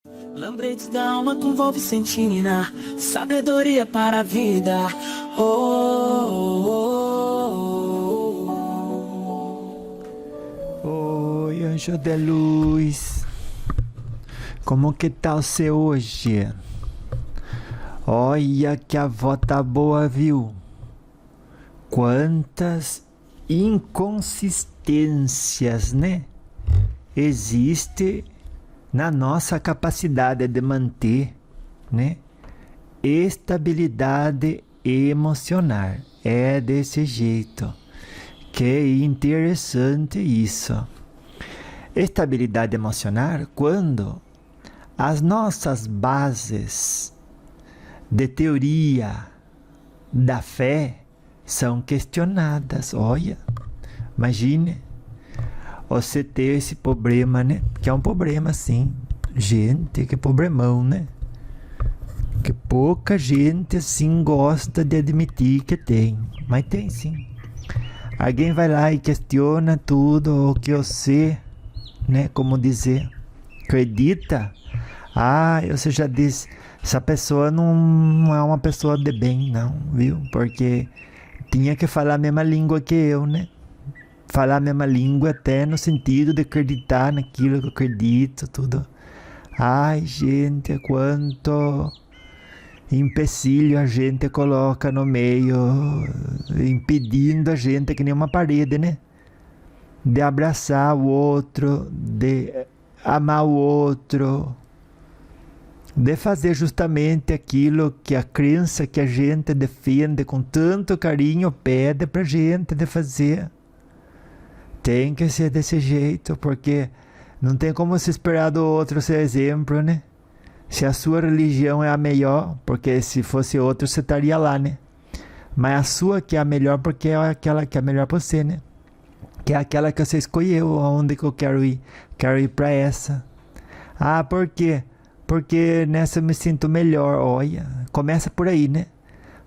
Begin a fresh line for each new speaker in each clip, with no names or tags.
Lembretes da alma com Vicentina, sabedoria para a vida.
Oi, anjo de luz. Como que tá você hoje? Olha que a avó tá boa, viu? Quantas inconsistências, né? Existe na nossa capacidade de manter, né, estabilidade emocional. É desse jeito. Que interessante isso. Estabilidade emocional quando as nossas bases de teoria da fé são questionadas. Olha, imagine você ter esse problema, né? Que é um problema, sim. Gente, que problemão, né? Que pouca gente, assim, gosta de admitir que tem. Mas tem, sim. Alguém vai lá e questiona tudo o que você, né? Como dizer, acredita? Ah, você já disse, essa pessoa não é uma pessoa de bem, não, viu? Porque tinha que falar a mesma língua que eu, né? Falar a mesma língua até no sentido de acreditar naquilo que eu acredito, tudo. Ai, gente, quanto empecilho a gente coloca no meio, impedindo a gente que nem uma parede, né? De abraçar o outro, de amar o outro, de fazer justamente aquilo que a crença que a gente defende com tanto carinho pede pra gente de fazer. Tem que ser desse jeito, porque não tem como se esperar do outro ser exemplo, né? Se a sua religião é a melhor, porque se fosse outro você estaria lá, né? Mas a sua que é a melhor porque é aquela que é a melhor pra você, né? Que é aquela que você escolheu, aonde que eu quero ir. Quero ir pra essa. Ah, por quê? Porque nessa eu me sinto melhor. Olha, começa por aí, né?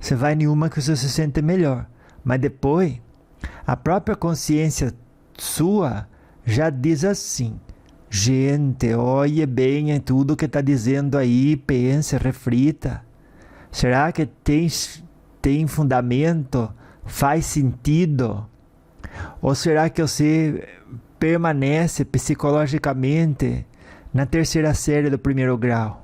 Você vai em uma que você se sente melhor. Mas depois, a própria consciência sua já diz assim: gente, olhe bem em tudo que está dizendo aí, pense, reflita. Será que tem fundamento? Faz sentido? Ou será que você permanece psicologicamente na terceira série do primeiro grau?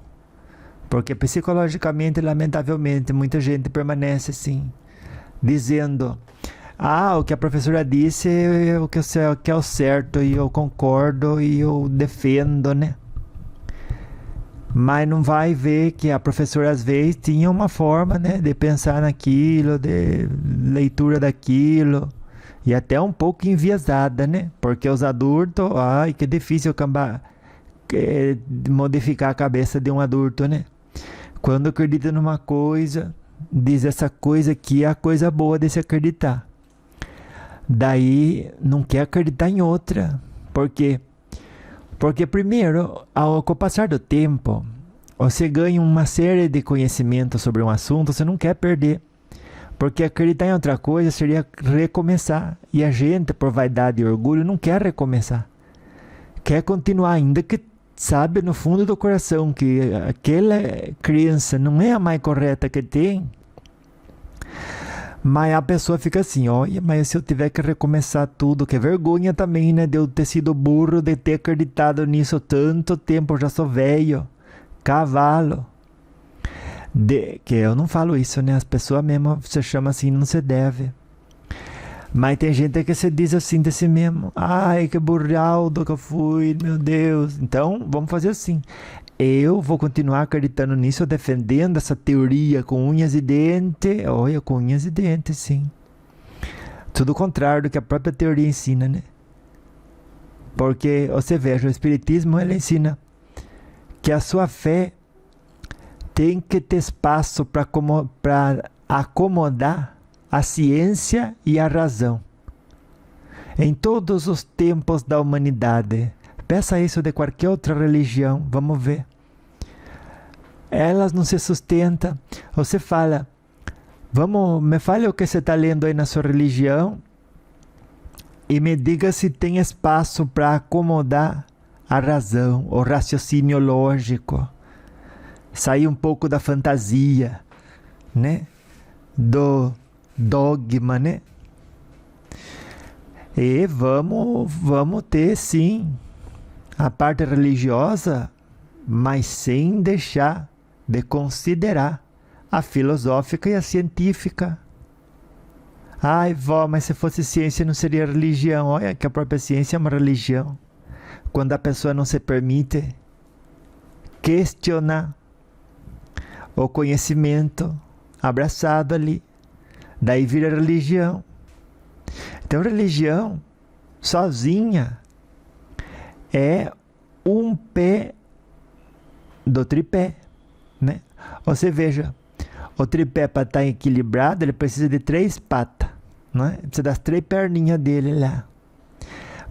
Porque psicologicamente, lamentavelmente, muita gente permanece assim, dizendo: ah, o que a professora disse é o que é o certo e eu concordo e eu defendo, né? Mas não vai ver que a professora às vezes tinha uma forma, né, de pensar naquilo, de leitura daquilo, e até um pouco enviesada, né? Porque os adultos, ai, que difícil modificar a cabeça de um adulto, né? Quando acredita numa coisa, diz essa coisa aqui é a coisa boa de se acreditar. Daí não quer acreditar em outra. Por quê? Porque primeiro, com o passar do tempo, você ganha uma série de conhecimentos sobre um assunto, você não quer perder. Porque acreditar em outra coisa seria recomeçar. E a gente, por vaidade e orgulho, não quer recomeçar. Quer continuar, ainda que sabe no fundo do coração que aquela crença não é a mais correta que tem. Mas a pessoa fica assim: olha, mas se eu tiver que recomeçar tudo, que vergonha também, né? De eu ter sido burro, de ter acreditado nisso tanto tempo, eu já sou velho, cavalo. Que eu não falo isso, né? As pessoas mesmo se chamam assim, não se deve. Mas tem gente que se diz assim de si mesmo: ai, que burraldo que eu fui, meu Deus. Então, vamos fazer assim. Eu vou continuar acreditando nisso, defendendo essa teoria com unhas e dentes. Olha, com unhas e dentes, sim. Tudo contrário do que a própria teoria ensina, né? Porque, você veja, o Espiritismo, ele ensina que a sua fé tem que ter espaço para acomodar a ciência e a razão. Em todos os tempos da humanidade. Peça isso de qualquer outra religião, vamos ver. Elas não se sustentam. Você fala: me fale o que você está lendo aí na sua religião e me diga se tem espaço para acomodar a razão, o raciocínio lógico, sair um pouco da fantasia, né? Do dogma, né? E vamos ter, sim, a parte religiosa, mas sem deixar de considerar a filosófica e a científica. Ai, vó, mas se fosse ciência não seria religião. Olha que a própria ciência é uma religião. Quando a pessoa não se permite questionar o conhecimento abraçado ali, daí vira religião. Então, religião sozinha é um pé do tripé, né? Você veja, o tripé, para estar equilibrado, ele precisa de 3 patas, né? Precisa das 3 perninhas dele lá.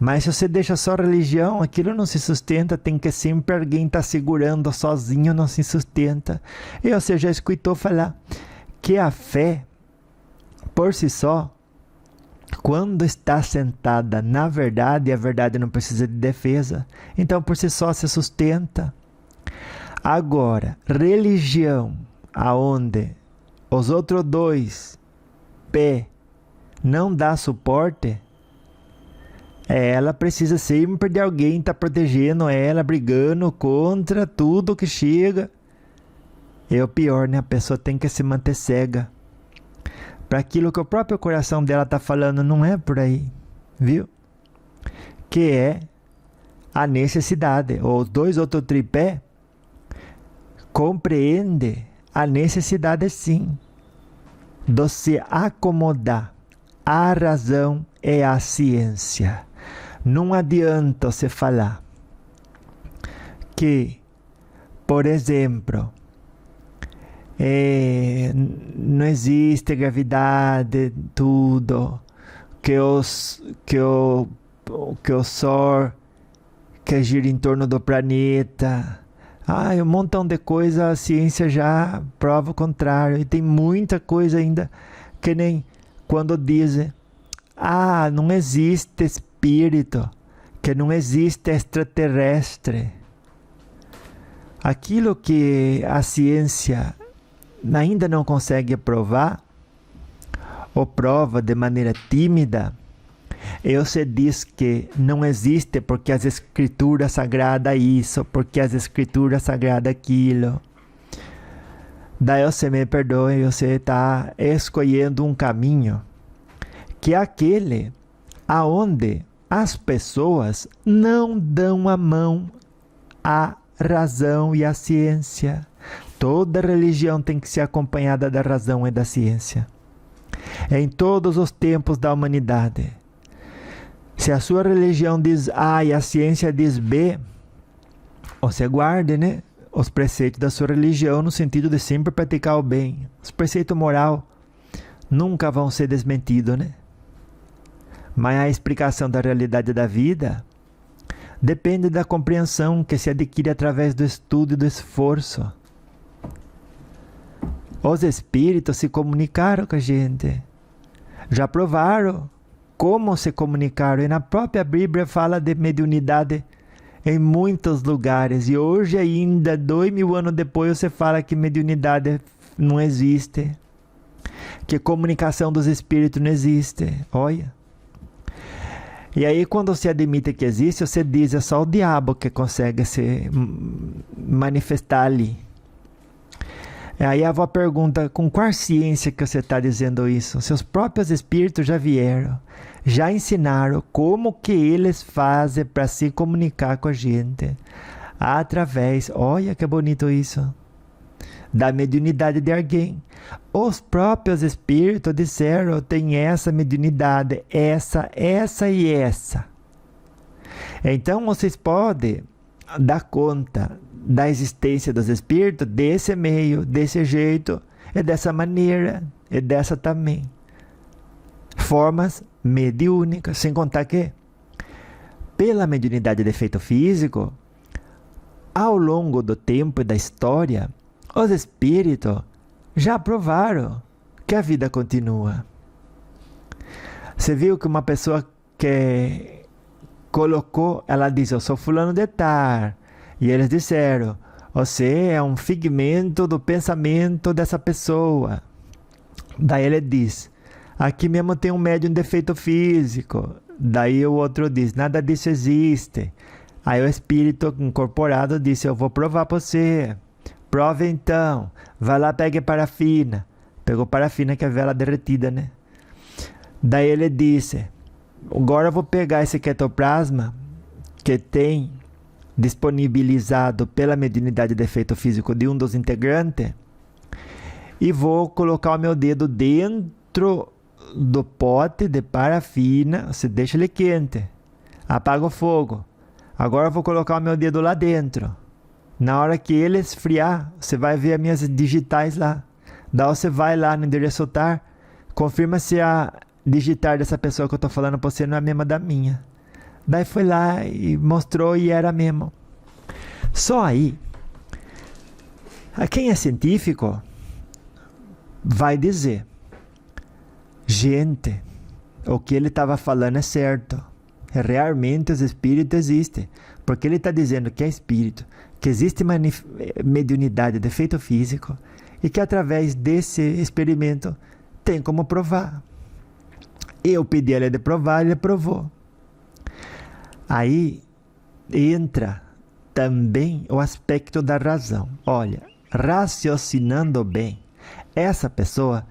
Mas se você deixa só religião, aquilo não se sustenta, tem que sempre alguém estar segurando, sozinho não se sustenta. E você já escutou falar que a fé, por si só, quando está sentada na verdade, a verdade não precisa de defesa, então por si só se sustenta. Agora, religião, aonde os outros 2 pés não dá suporte, ela precisa sempre de alguém estar protegendo ela, brigando contra tudo que chega. É o pior, né? A pessoa tem que se manter cega para aquilo que o próprio coração dela está falando. Não é por aí, viu? Que é a necessidade. Os 2 outros tripé compreende a necessidade, sim, de se acomodar à razão e à ciência. Não adianta você falar que, por exemplo, não existe gravidade, tudo, que o Sol que gira em torno do planeta. Um montão de coisa, a ciência já prova o contrário. E tem muita coisa ainda, que nem quando dizem, não existe espírito, que não existe extraterrestre. Aquilo que a ciência ainda não consegue provar, ou prova de maneira tímida, e você diz que não existe porque as escrituras sagradas isso, porque as escrituras sagradas aquilo. Daí você me perdoe, você está escolhendo um caminho que é aquele aonde as pessoas não dão a mão à razão e à ciência. Toda religião tem que ser acompanhada da razão e da ciência. Em todos os tempos da humanidade. Se a sua religião diz A e a ciência diz B, você guarde, né, os preceitos da sua religião no sentido de sempre praticar o bem. Os preceitos morais nunca vão ser desmentidos, né? Mas a explicação da realidade da vida depende da compreensão que se adquire através do estudo e do esforço. Os espíritos se comunicaram com a gente. Já provaram como se comunicaram. E na própria Bíblia fala de mediunidade em muitos lugares. E hoje ainda, 2000 anos depois, você fala que mediunidade não existe. Que comunicação dos espíritos não existe. Olha. E aí quando você admite que existe, você diz, é só o diabo que consegue se manifestar ali. Aí a avó pergunta, com qual ciência que você está dizendo isso? Seus próprios espíritos já vieram, já ensinaram como que eles fazem para se comunicar com a gente. Através, olha que bonito isso, da mediunidade de alguém. Os próprios espíritos disseram, tem essa mediunidade, essa e essa. Então vocês podem dar conta da existência dos espíritos desse meio, desse jeito, e dessa maneira, e dessa também. Formas mediúnicas, sem contar que, pela mediunidade de efeito físico, ao longo do tempo e da história, os espíritos já provaram que a vida continua. Você viu que uma pessoa que colocou, ela disse, eu sou fulano de tal. E eles disseram, você é um figmento do pensamento dessa pessoa. Daí ele diz, aqui mesmo tem um médium defeito físico. Daí o outro diz, nada disso existe. Aí o espírito incorporado disse, eu vou provar para você. Prova então. Vai lá, pegue parafina. Pegou parafina, que é vela derretida, né? Daí ele disse, agora eu vou pegar esse ectoplasma que tem disponibilizado pela mediunidade de efeito físico de um dos integrantes e vou colocar o meu dedo dentro do pote de parafina. Você deixa ele quente, apaga o fogo. Agora eu vou colocar o meu dedo lá dentro. Na hora que ele esfriar, você vai ver as minhas digitais lá. Daí você vai lá no endereço TAR, confirma se a digitar dessa pessoa que eu estou falando para você não é a mesma da minha. Daí foi lá e mostrou e era mesmo. Só aí, quem é científico vai dizer, gente, o que ele estava falando é certo. Realmente os espíritos existem. Porque ele está dizendo que é espírito, que existe mediunidade de efeito físico e que através desse experimento tem como provar. Eu pedi a ele de provar, ele provou. Aí entra também o aspecto da razão. Olha, raciocinando bem, essa pessoa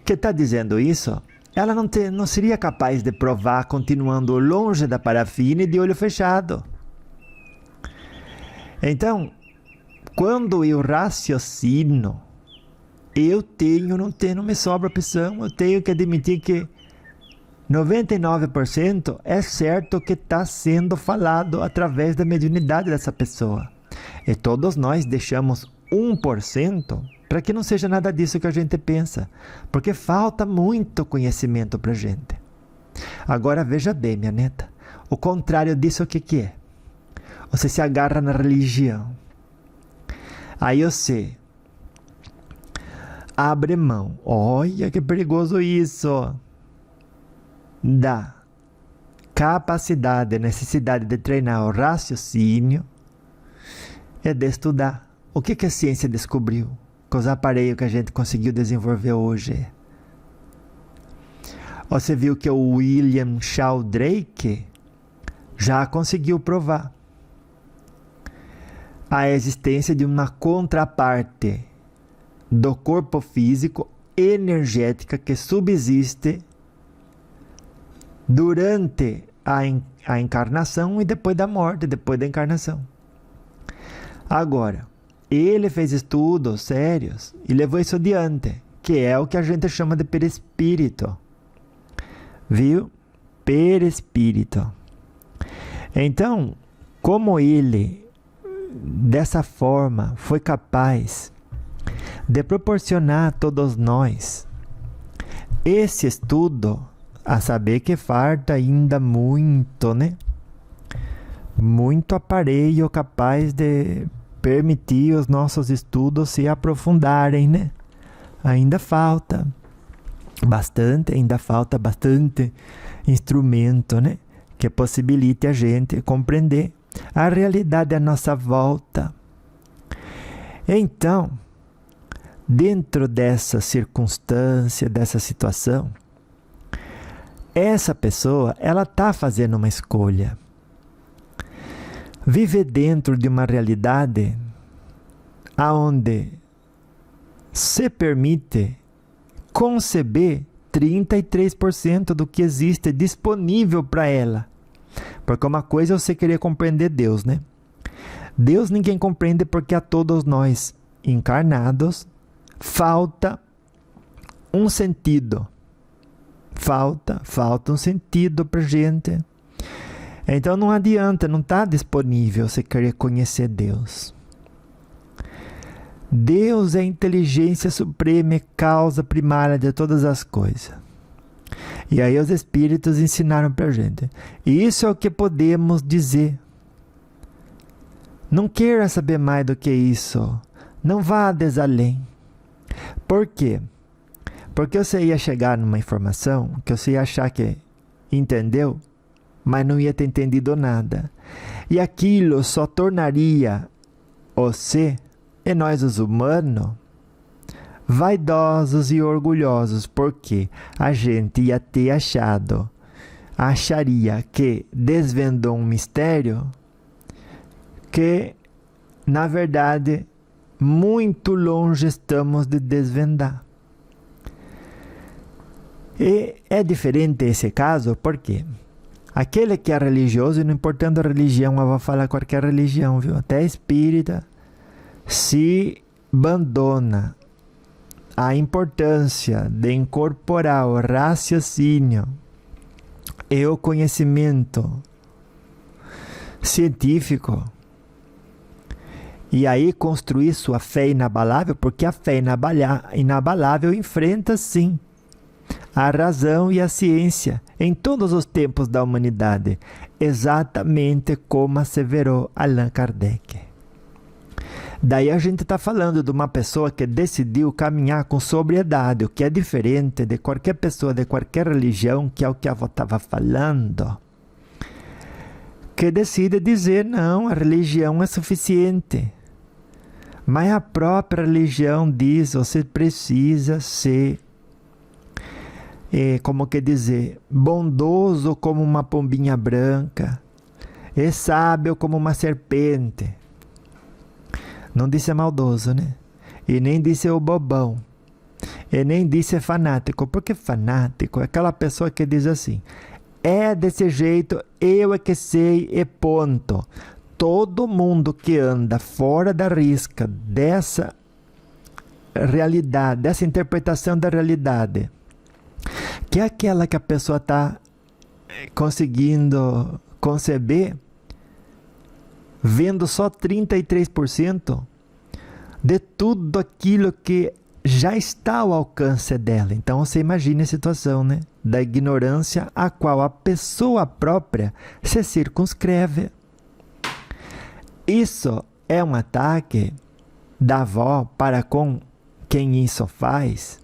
que está dizendo isso, ela não seria capaz de provar continuando longe da parafina e de olho fechado. Então, quando eu raciocino, não me sobra opção, eu tenho que admitir que 99% é certo que está sendo falado através da mediunidade dessa pessoa. E todos nós deixamos 1% para que não seja nada disso que a gente pensa, porque falta muito conhecimento para a gente. Agora veja bem, minha neta, o contrário disso o que é? Você se agarra na religião. Aí você abre mão. Olha que perigoso isso. Da capacidade, necessidade de treinar o raciocínio e de estudar. O que a ciência descobriu com os aparelhos que a gente conseguiu desenvolver hoje? Você viu que o William Sheldrake já conseguiu provar a existência de uma contraparte do corpo físico energética que subsiste durante a encarnação e depois da morte, depois da encarnação. Agora, ele fez estudos sérios e levou isso adiante, que é o que a gente chama de perispírito. Viu? Perispírito. Então, como ele, dessa forma, foi capaz de proporcionar a todos nós esse estudo, a saber que falta ainda muito, né? Muito aparelho capaz de permitir os nossos estudos se aprofundarem, né? Ainda falta bastante instrumento, né? Que possibilite a gente compreender a realidade à nossa volta. Então, dentro dessa circunstância, dessa situação, essa pessoa, ela está fazendo uma escolha. Viver dentro de uma realidade onde se permite conceber 33% do que existe disponível para ela. Porque uma coisa é você querer compreender Deus, né? Deus ninguém compreende porque a todos nós encarnados falta um sentido. Falta um sentido para gente. Então não adianta, não está disponível você querer conhecer Deus. Deus é a inteligência suprema e causa primária de todas as coisas. E aí os Espíritos ensinaram para a gente. E isso é o que podemos dizer. Não queira saber mais do que isso. Não vá além. Por quê? Porque você ia chegar numa informação que você ia achar que entendeu, mas não ia ter entendido nada. E aquilo só tornaria você, e nós os humanos, vaidosos e orgulhosos, porque a gente ia ter acharia que desvendou um mistério que, na verdade, muito longe estamos de desvendar. E é diferente esse caso, porque aquele que é religioso, e não importando a religião, eu vou falar qualquer religião, viu? Até espírita, se abandona a importância de incorporar o raciocínio e o conhecimento científico, e aí construir sua fé inabalável, porque a fé inabalável enfrenta sim a razão e a ciência em todos os tempos da humanidade, exatamente como asseverou Allan Kardec. Daí a gente está falando de uma pessoa que decidiu caminhar com sobriedade, o que é diferente de qualquer pessoa de qualquer religião, que é o que a avó estava falando, que decide dizer, não, a religião é suficiente. Mas a própria religião diz, você precisa ser, como que dizer, bondoso como uma pombinha branca, e sábio como uma serpente. Não disse maldoso, né? E nem disse o bobão. E nem disse fanático. Porque fanático é aquela pessoa que diz assim, é desse jeito, eu é que sei e ponto. Todo mundo que anda fora da risca dessa realidade, dessa interpretação da realidade, que é aquela que a pessoa está conseguindo conceber, vendo só 33% de tudo aquilo que já está ao alcance dela. Então você imagina a situação, né? Da ignorância a qual a pessoa própria se circunscreve. Isso é um ataque da avó para com quem isso faz.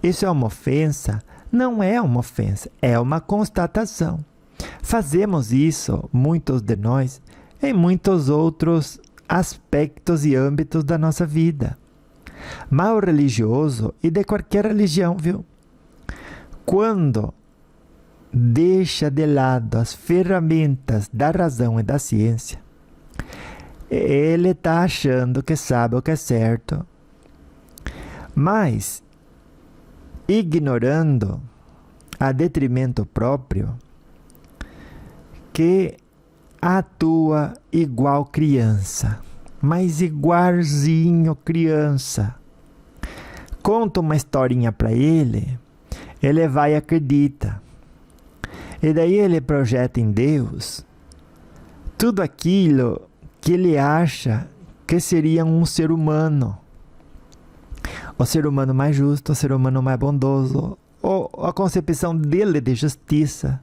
Isso é uma ofensa? Não é uma ofensa, é uma constatação. Fazemos isso, muitos de nós, em muitos outros aspectos e âmbitos da nossa vida. Mas o religioso, e de qualquer religião, viu? Quando deixa de lado as ferramentas da razão e da ciência, ele está achando que sabe o que é certo, mas ignorando a detrimento próprio, que atua igual criança, mas igualzinho criança. Conta uma historinha para ele, ele vai e acredita. E daí ele projeta em Deus tudo aquilo que ele acha que seria um ser humano. O ser humano mais justo, o ser humano mais bondoso, ou a concepção dele de justiça,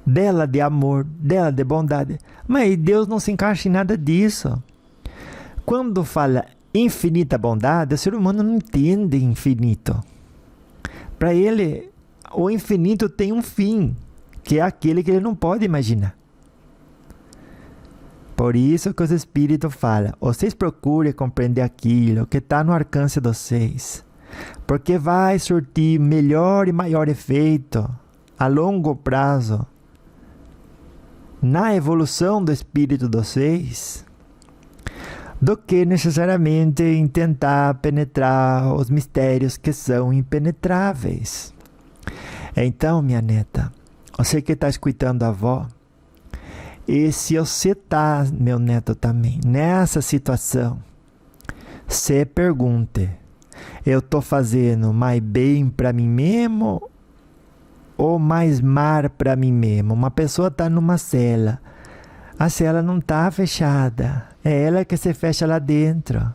dela de amor, dela de bondade. Mas Deus não se encaixa em nada disso. Quando fala infinita bondade, o ser humano não entende infinito. Para ele, o infinito tem um fim, que é aquele que ele não pode imaginar. Por isso que os Espíritos falam, vocês procurem compreender aquilo que está no alcance de vocês, porque vai surtir melhor e maior efeito a longo prazo na evolução do espírito de vocês, do que necessariamente em tentar penetrar os mistérios que são impenetráveis. Então, minha neta, você que está escutando a avó, e se você está, meu neto também, nessa situação, se pergunte, eu estou fazendo mais bem para mim mesmo ou mais mal para mim mesmo? Uma pessoa está numa cela, a cela não está fechada, é ela que se fecha lá dentro.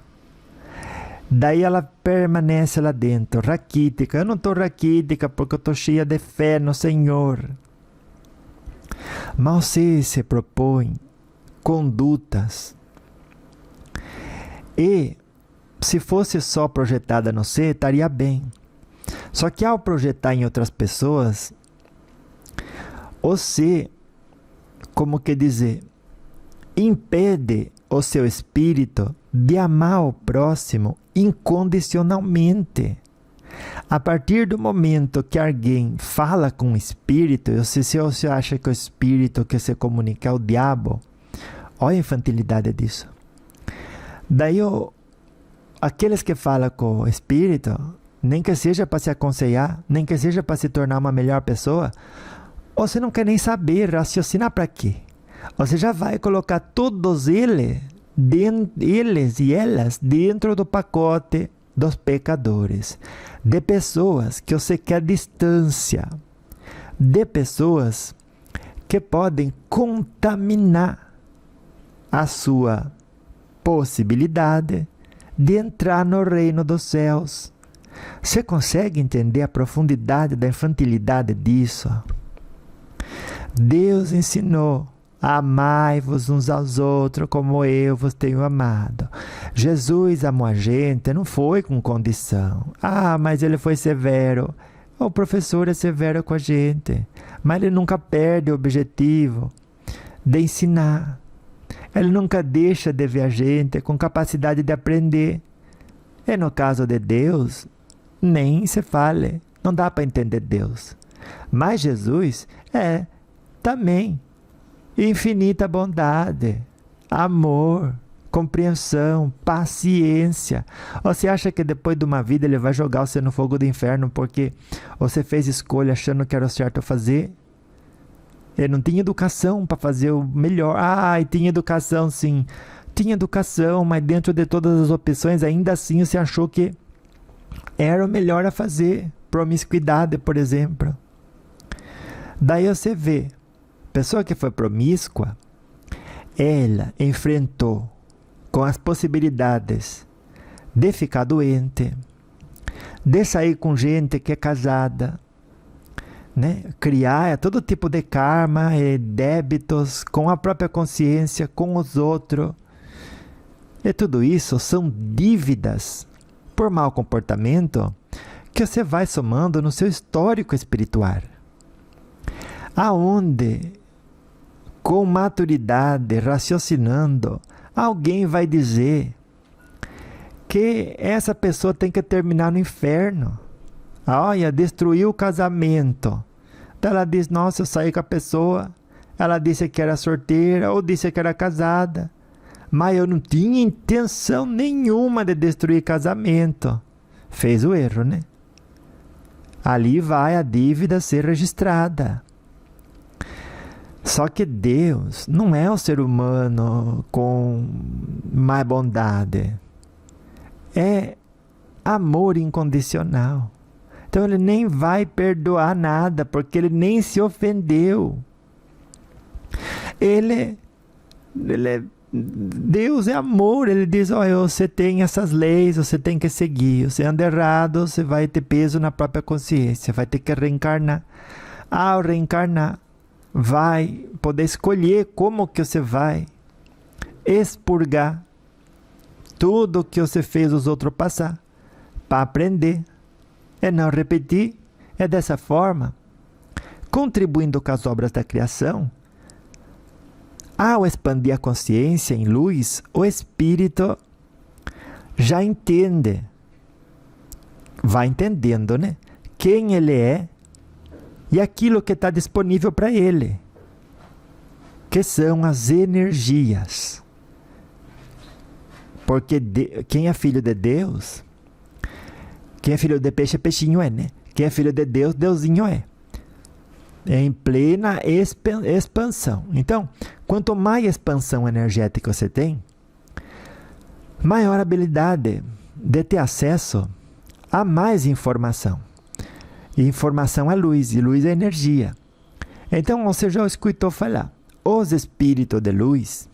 Daí ela permanece lá dentro, raquítica. Eu não estou raquítica porque eu estou cheia de fé no Senhor. Mas você se propõe condutas. E se fosse só projetada no você, estaria bem. Só que ao projetar em outras pessoas, você como que dizer, impede o seu espírito de amar o próximo incondicionalmente. A partir do momento que alguém fala com o espírito, se você acha que o espírito que se comunica é o diabo, olha a infantilidade disso. Daí, aqueles que falam com o espírito, nem que seja para se aconselhar, nem que seja para se tornar uma melhor pessoa, você não quer nem saber, raciocinar para quê? Você já vai colocar todos eles e elas dentro do pacote dos pecadores, de pessoas que você quer distância, de pessoas que podem contaminar a sua possibilidade de entrar no reino dos céus. Você consegue entender a profundidade da infantilidade disso? Deus ensinou: amai-vos uns aos outros como eu vos tenho amado. Jesus amou a gente, não foi com condição. Mas ele foi severo. O professor é severo com a gente, mas ele nunca perde o objetivo de ensinar. Ele nunca deixa de ver a gente com capacidade de aprender. E no caso de Deus, nem se fale, não dá para entender Deus. Mas Jesus é também infinita bondade, amor, compreensão, paciência. Você acha que depois de uma vida ele vai jogar você no fogo do inferno porque você fez escolha achando que era o certo a fazer? Ele não tinha educação para fazer o melhor. E tinha educação sim. Tinha educação, mas dentro de todas as opções, ainda assim você achou que era o melhor a fazer. Promiscuidade, por exemplo. Daí você vê, pessoa que foi promíscua, ela enfrentou com as possibilidades de ficar doente, de sair com gente que é casada, né? Criar todo tipo de karma e débitos com a própria consciência, com os outros. E tudo isso são dívidas por mau comportamento que você vai somando no seu histórico espiritual. Aonde, com maturidade, raciocinando, alguém vai dizer que essa pessoa tem que terminar no inferno. Olha, destruiu o casamento. Ela diz, nossa, eu saí com a pessoa, ela disse que era solteira ou disse que era casada, mas eu não tinha intenção nenhuma de destruir casamento. Fez o erro, né? Ali vai a dívida ser registrada. Só que Deus não é o ser humano com mais bondade. É amor incondicional. Então ele nem vai perdoar nada, porque ele nem se ofendeu. Deus é amor, ele diz, você tem essas leis, você tem que seguir. Você anda errado, você vai ter peso na própria consciência, vai ter que reencarnar. Ao reencarnar, vai poder escolher como que você vai expurgar tudo que você fez os outros passar, para aprender. É não repetir. É dessa forma, contribuindo com as obras da criação, ao expandir a consciência em luz, o espírito já entende, vai entendendo, né? Quem ele é e aquilo que está disponível para ele, que são as energias. Porque quem é filho de Deus, quem é filho de peixe, peixinho é, né? Quem é filho de Deus, Deusinho é. É em plena expansão. Então, quanto mais expansão energética você tem, maior habilidade de ter acesso a mais informação. E informação é luz, e luz é energia. Então, você já escutou falar, os espíritos de luz,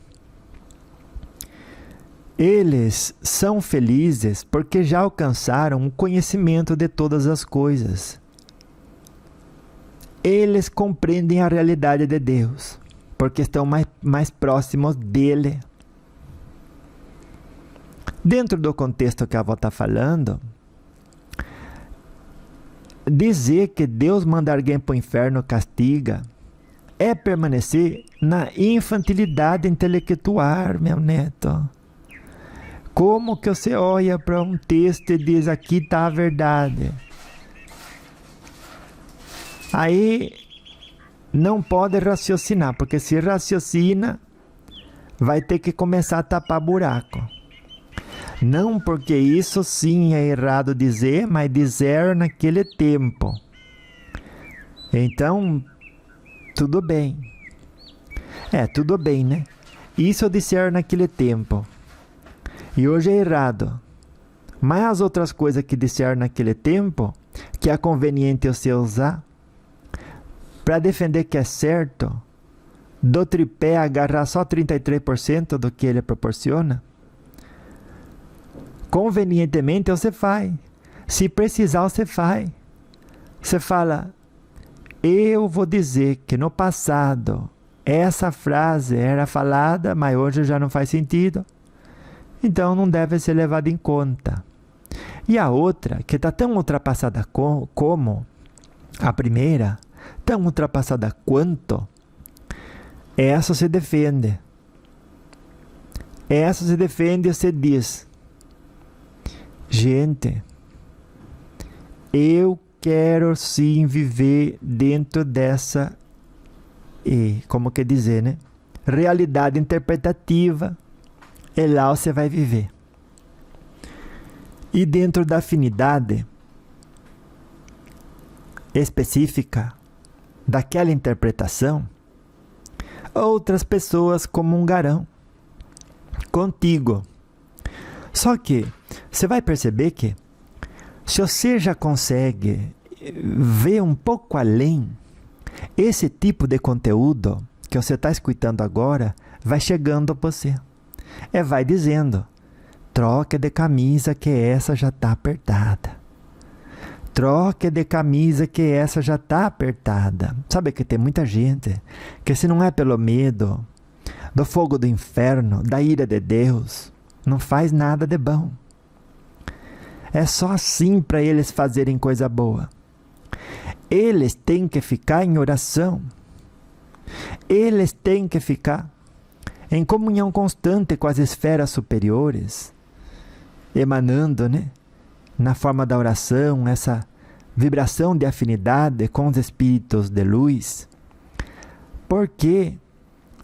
eles são felizes porque já alcançaram o conhecimento de todas as coisas. Eles compreendem a realidade de Deus, porque estão mais próximos dele. Dentro do contexto que a avó está falando, dizer que Deus manda alguém para o inferno castiga é permanecer na infantilidade intelectual, meu neto. Como que você olha para um texto e diz, aqui está a verdade? Aí não pode raciocinar, porque se raciocina, vai ter que começar a tapar buraco. Não porque isso sim é errado dizer, mas dizer naquele tempo. Então, tudo bem. Tudo bem, né? Isso eu disser naquele tempo. E hoje é errado. Mas as outras coisas que disser naquele tempo, que é conveniente você usar, para defender que é certo, do tripé agarrar só 33% do que ele proporciona, convenientemente você faz. Se precisar, você faz. Você fala, eu vou dizer que no passado essa frase era falada, mas hoje já não faz sentido. Então não deve ser levada em conta. E a outra, que está tão ultrapassada como a primeira, tão ultrapassada quanto, essa se defende. Essa se defende e você diz, gente, eu quero sim viver dentro dessa, como que dizer, né? Realidade interpretativa. E lá você vai viver. E dentro da afinidade específica daquela interpretação, outras pessoas comungarão contigo. Só que você vai perceber que se você já consegue ver um pouco além, esse tipo de conteúdo que você está escutando agora vai chegando a você. Vai dizendo, troque de camisa que essa já está apertada. Troque de camisa que essa já está apertada. Sabe que tem muita gente que, se não é pelo medo do fogo do inferno, da ira de Deus, não faz nada de bom. É só assim para eles fazerem coisa boa. Eles têm que ficar em oração. Eles têm que ficar em comunhão constante com as esferas superiores, emanando, né, na forma da oração, essa vibração de afinidade com os espíritos de luz. Porque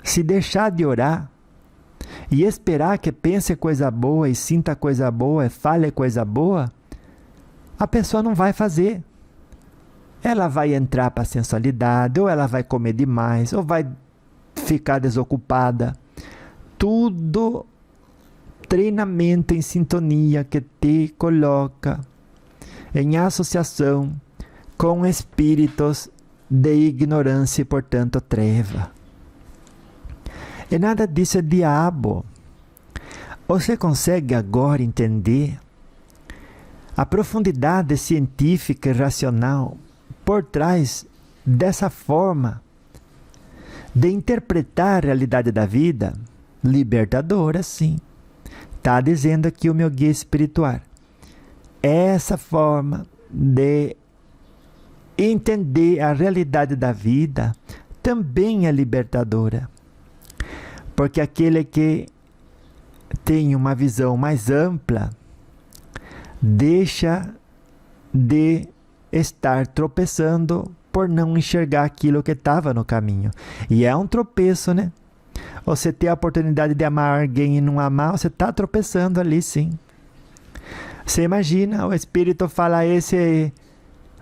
se deixar de orar e esperar que pense coisa boa e sinta coisa boa e fale coisa boa, a pessoa não vai fazer. Ela vai entrar para a sensualidade, ou ela vai comer demais, ou vai ficar desocupada. Tudo treinamento em sintonia que te coloca em associação com espíritos de ignorância e, portanto, treva. E nada disso é diabo. Você consegue agora entender a profundidade científica e racional por trás dessa forma de interpretar a realidade da vida? Libertadora, sim. Está dizendo aqui o meu guia espiritual. Essa forma de entender a realidade da vida também é libertadora. Porque aquele que tem uma visão mais ampla deixa de estar tropeçando por não enxergar aquilo que estava no caminho. E é um tropeço, né? Você ter a oportunidade de amar alguém e não amar, você está tropeçando ali, sim. Você imagina, o espírito fala esse...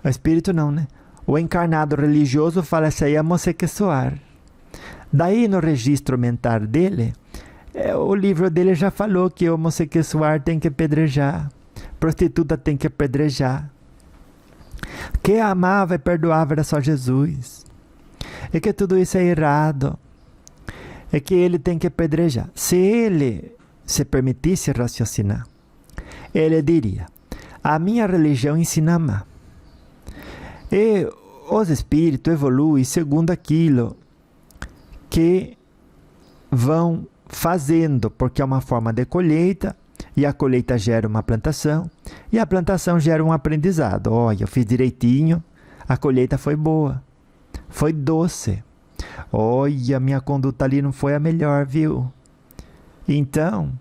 O espírito não, né? O encarnado religioso fala, esse aí é homossexual. Daí no registro mental dele, o livro dele já falou que o homossexual tem que pedrejar, prostituta tem que pedrejar. Que amava e perdoava era só Jesus. E que tudo isso é errado. É que ele tem que apedrejar. Se ele se permitisse raciocinar, ele diria, a minha religião ensina a amar. E os espíritos evoluem segundo aquilo que vão fazendo, porque é uma forma de colheita, e a colheita gera uma plantação, e a plantação gera um aprendizado. Olha, eu fiz direitinho, a colheita foi boa, foi doce. Olha, minha conduta ali não foi a melhor, viu? Então,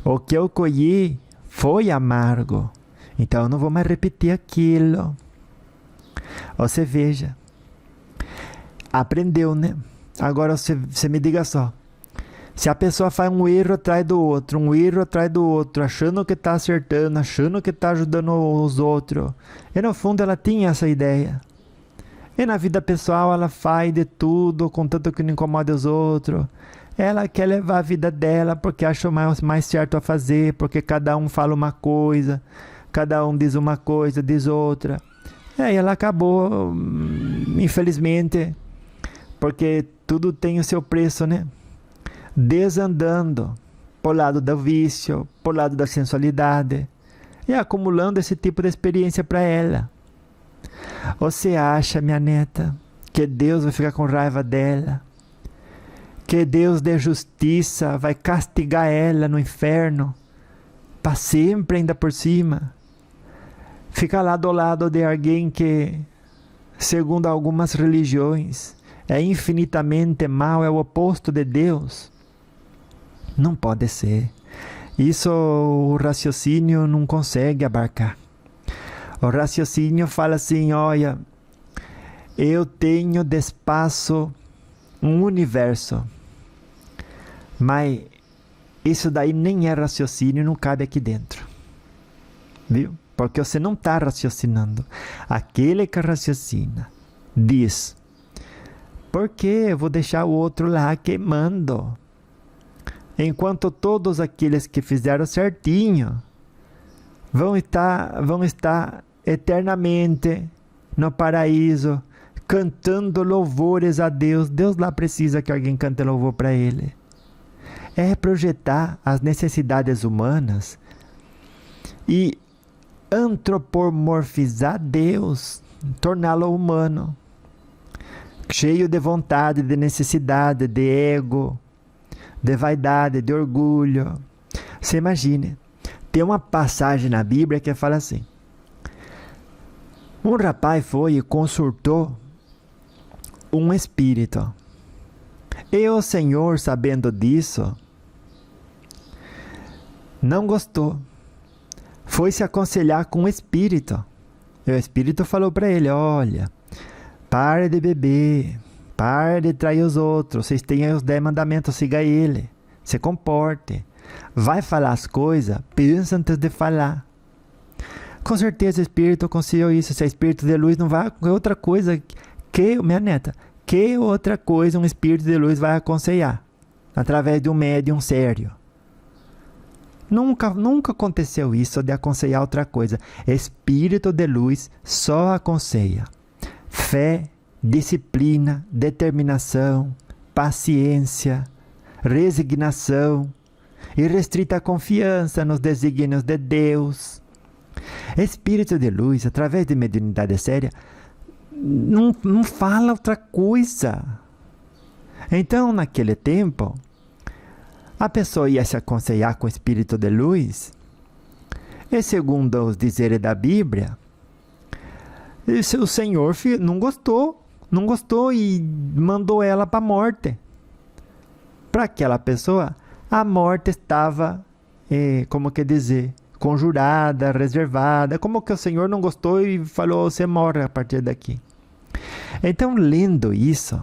o que eu colhi foi amargo. Então eu não vou mais repetir aquilo. Você veja. Aprendeu, né? Agora você me diga só. Se a pessoa faz um erro atrás do outro, achando que está acertando, achando que está ajudando os outros, e no fundo ela tinha essa ideia. E na vida pessoal ela faz de tudo, contanto que não incomoda os outros. Ela quer levar a vida dela porque acha mais certo a fazer, porque cada um fala uma coisa, cada um diz uma coisa, diz outra. E aí ela acabou, infelizmente, porque tudo tem o seu preço, né? Desandando por lado do vício, por lado da sensualidade e acumulando esse tipo de experiência para ela. Você acha, minha neta, que Deus vai ficar com raiva dela? Que Deus de justiça vai castigar ela no inferno para sempre, ainda por cima? Ficar lá do lado de alguém que, segundo algumas religiões, é infinitamente mal, é o oposto de Deus? Não pode ser. Isso o raciocínio não consegue abarcar. O raciocínio fala assim, olha, eu tenho de espaço um universo, mas isso daí nem é raciocínio, não cabe aqui dentro. Viu? Porque você não está raciocinando. Aquele que raciocina diz, por que eu vou deixar o outro lá queimando? Enquanto todos aqueles que fizeram certinho vão estar eternamente no paraíso, cantando louvores a Deus. Deus lá precisa que alguém cante louvor para Ele. É projetar as necessidades humanas e antropomorfizar Deus, torná-lo humano, cheio de vontade, de necessidade, de ego, de vaidade, de orgulho. Você imagine, tem uma passagem na Bíblia que fala assim: um rapaz foi e consultou um espírito. E o Senhor, sabendo disso, não gostou. Foi se aconselhar com o espírito. E o espírito falou para ele: olha, pare de beber, pare de trair os outros, vocês têm os 10 mandamentos, siga ele, se comporte. Vai falar as coisas, pensa antes de falar. Com certeza o espírito aconselhou isso. Se é espírito de luz, não vai outra coisa que, minha neta, que outra coisa um espírito de luz vai aconselhar através de um médium sério? Nunca aconteceu isso de aconselhar outra coisa. Espírito de luz só aconselha fé, disciplina, determinação, paciência, resignação e restrita confiança nos desígnios de Deus. Espírito de luz, através de mediunidade séria, não fala outra coisa. Então, naquele tempo, a pessoa ia se aconselhar com o espírito de luz, e segundo os dizeres da Bíblia, o Senhor não gostou e mandou ela para a morte. Para aquela pessoa, a morte estava, como que dizer, conjurada, reservada, como que o Senhor não gostou e falou, você morre a partir daqui. Então, lendo isso,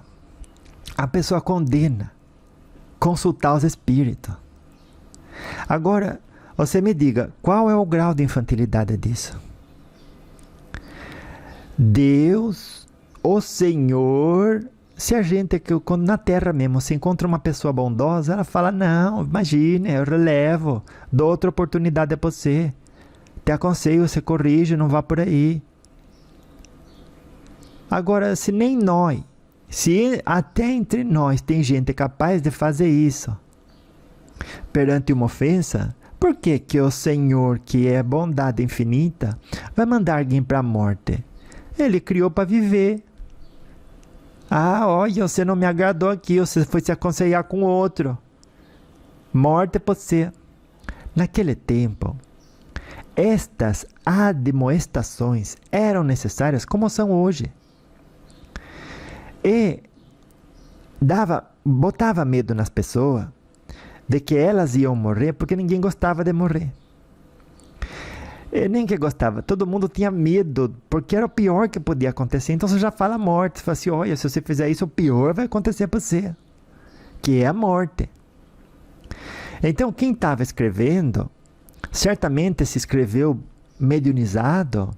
a pessoa condena consultar os espíritos. Agora, você me diga, qual é o grau de infantilidade disso? Deus, o Senhor, se a gente, quando na Terra mesmo, se encontra uma pessoa bondosa, ela fala, não, imagine, eu relevo, dou outra oportunidade a você, te aconselho, você corrige, não vá por aí. Agora, se nem nós, se até entre nós tem gente capaz de fazer isso, perante uma ofensa, por que que o Senhor, que é bondade infinita, vai mandar alguém para a morte? Ele criou para viver. Ah, olha, você não me agradou aqui, você foi se aconselhar com outro. Morte para você. Naquele tempo, estas admoestações eram necessárias como são hoje. E botava medo nas pessoas de que elas iam morrer, porque ninguém gostava de morrer. Nem que gostava, todo mundo tinha medo, porque era o pior que podia acontecer. Então você já fala a morte, você fala assim, olha, se você fizer isso, o pior vai acontecer para você, que é a morte. Então quem estava escrevendo, certamente se escreveu mediunizado.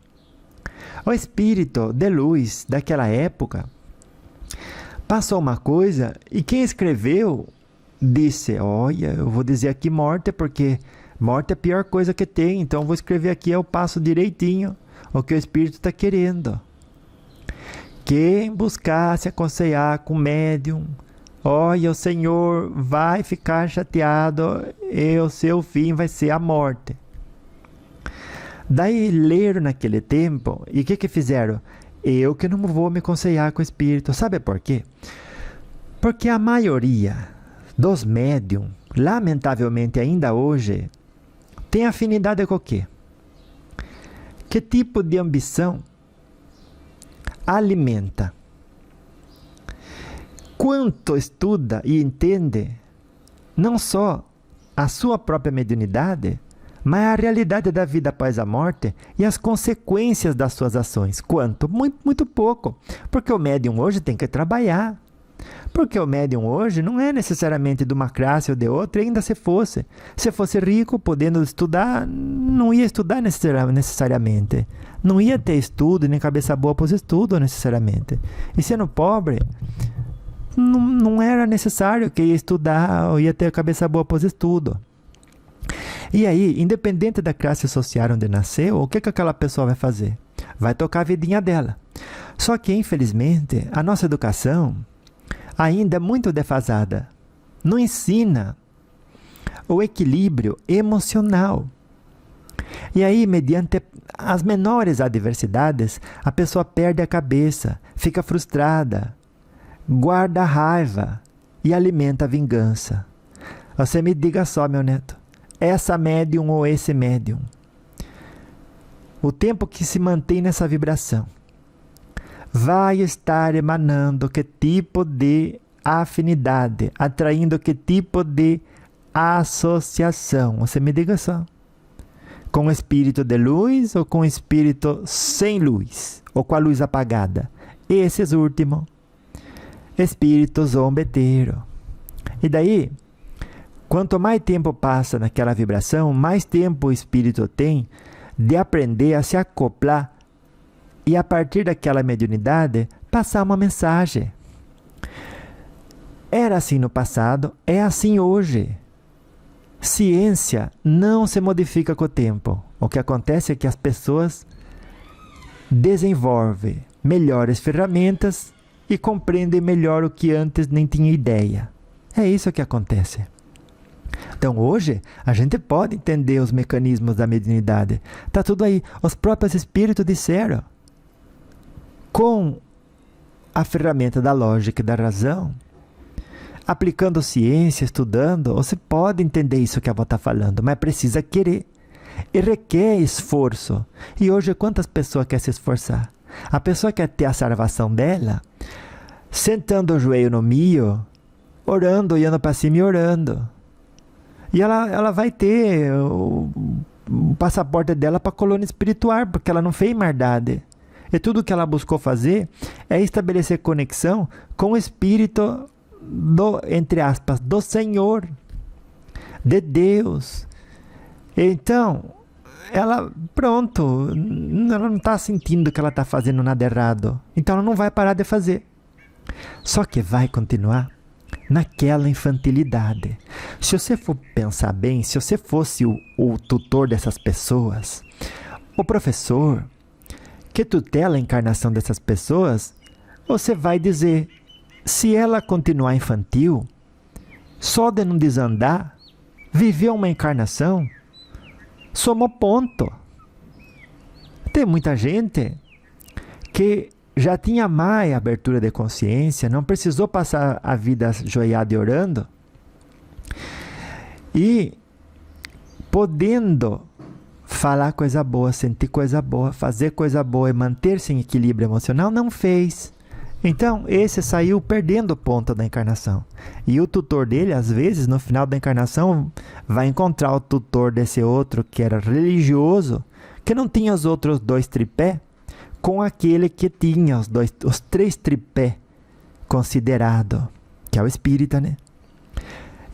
O espírito de luz daquela época passou uma coisa, e quem escreveu disse, olha, eu vou dizer aqui morte, porque morte é a pior coisa que tem, então eu vou escrever aqui, eu passo direitinho o que o espírito está querendo. Quem buscar se aconselhar com o médium, olha, o Senhor vai ficar chateado e o seu fim vai ser a morte. Daí leram naquele tempo, e o que fizeram? Eu que não vou me aconselhar com o espírito. Sabe por quê? Porque a maioria dos médiums, lamentavelmente ainda hoje, tem afinidade com o quê? Que tipo de ambição alimenta? Quanto estuda e entende, não só a sua própria mediunidade, mas a realidade da vida após a morte e as consequências das suas ações. Quanto? Muito, muito pouco. Porque o médium hoje tem que trabalhar. Porque o médium hoje não é necessariamente de uma classe ou de outra, ainda se fosse. Se fosse rico, podendo estudar, não ia estudar necessariamente. Não ia ter estudo, nem cabeça boa para os estudos necessariamente. E sendo pobre, não era necessário que ia estudar ou ia ter cabeça boa para os estudos. E aí, independente da classe social onde nasceu, o que aquela pessoa vai fazer? Vai tocar a vidinha dela. Só que, infelizmente, a nossa educação ainda é muito defasada. Não ensina o equilíbrio emocional. E aí, mediante as menores adversidades, a pessoa perde a cabeça, fica frustrada, guarda a raiva e alimenta a vingança. Você me diga só, meu neto, essa médium ou esse médium, o tempo que se mantém nessa vibração, vai estar emanando que tipo de afinidade, atraindo que tipo de associação. Você me diga só. Com o espírito de luz ou com o espírito sem luz? Ou com a luz apagada? Esses últimos, espíritos zombeteiros. E daí, quanto mais tempo passa naquela vibração, mais tempo o espírito tem de aprender a se acoplar e, a partir daquela mediunidade, passar uma mensagem. Era assim no passado, é assim hoje. Ciência não se modifica com o tempo. O que acontece é que as pessoas desenvolvem melhores ferramentas e compreendem melhor o que antes nem tinha ideia. É isso que acontece. Então hoje a gente pode entender os mecanismos da mediunidade. Está tudo aí. Os próprios espíritos disseram. Com a ferramenta da lógica e da razão, aplicando ciência, estudando, você pode entender isso que a avó está falando, mas precisa querer. E requer esforço. E hoje quantas pessoas querem se esforçar? A pessoa quer ter a salvação dela, sentando o joelho no milho, orando, olhando para cima e orando. E ela vai ter o passaporte dela para a colônia espiritual, porque ela não fez maldade. E tudo que ela buscou fazer é estabelecer conexão com o espírito do, entre aspas, do Senhor, de Deus. Então, ela, pronto, ela não está sentindo que ela está fazendo nada errado. Então, ela não vai parar de fazer. Só que vai continuar naquela infantilidade. Se você for pensar bem, se você fosse o tutor dessas pessoas, o professor que tutela a encarnação dessas pessoas, você vai dizer, se ela continuar infantil, só de não desandar, viver uma encarnação, somou ponto. Tem muita gente que já tinha mais abertura de consciência, não precisou passar a vida ajoelhada e orando, e podendo falar coisa boa, sentir coisa boa, fazer coisa boa e manter-se em equilíbrio emocional, não fez. Então, esse saiu perdendo o ponto da encarnação. E o tutor dele, às vezes, no final da encarnação, vai encontrar o tutor desse outro que era religioso, que não tinha os outros 2 tripé, com aquele que tinha os 3 tripé considerado, que é o espírita, né?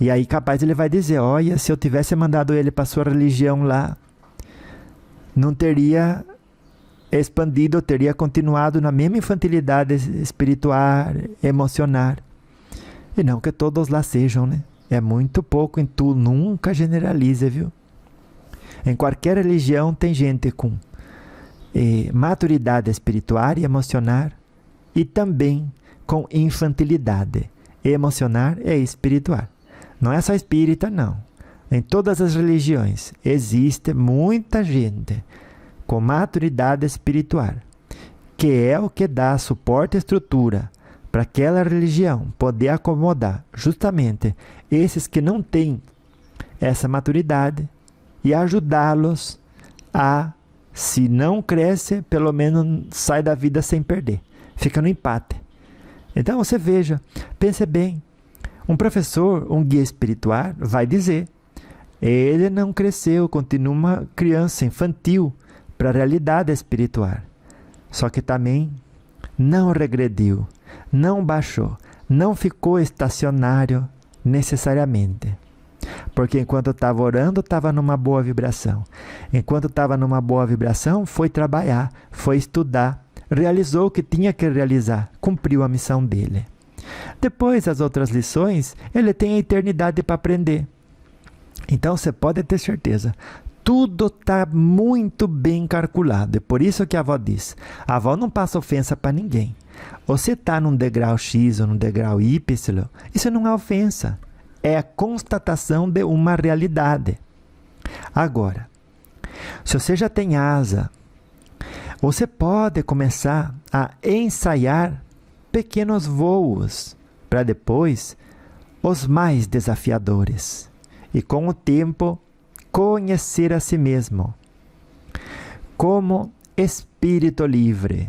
E aí, capaz, ele vai dizer, olha, se eu tivesse mandado ele para sua religião lá, não teria expandido, teria continuado na mesma infantilidade espiritual, emocional. E não que todos lá sejam, né? É muito pouco em tu, nunca generalize, viu? Em qualquer religião tem gente com maturidade espiritual e emocional e também com infantilidade emocional e espiritual. Não é só espírita, não. Em todas as religiões existe muita gente com maturidade espiritual, que é o que dá suporte e estrutura para aquela religião poder acomodar justamente esses que não têm essa maturidade e ajudá-los a, se não cresce, pelo menos sai da vida sem perder. Fica no empate. Então você veja, pense bem, um professor, um guia espiritual vai dizer, ele não cresceu, continua uma criança infantil para a realidade espiritual. Só que também não regrediu, não baixou, não ficou estacionário necessariamente. Porque enquanto estava orando, estava numa boa vibração. Enquanto estava numa boa vibração, foi trabalhar, foi estudar, realizou o que tinha que realizar, cumpriu a missão dele. Depois, as outras lições, ele tem a eternidade para aprender. Então, você pode ter certeza, tudo está muito bem calculado. É por isso que a avó diz, a avó não passa ofensa para ninguém. Você está num degrau X ou num degrau Y, isso não é ofensa. É a constatação de uma realidade. Agora, se você já tem asa, você pode começar a ensaiar pequenos voos para depois os mais desafiadores. E com o tempo, conhecer a si mesmo como espírito livre.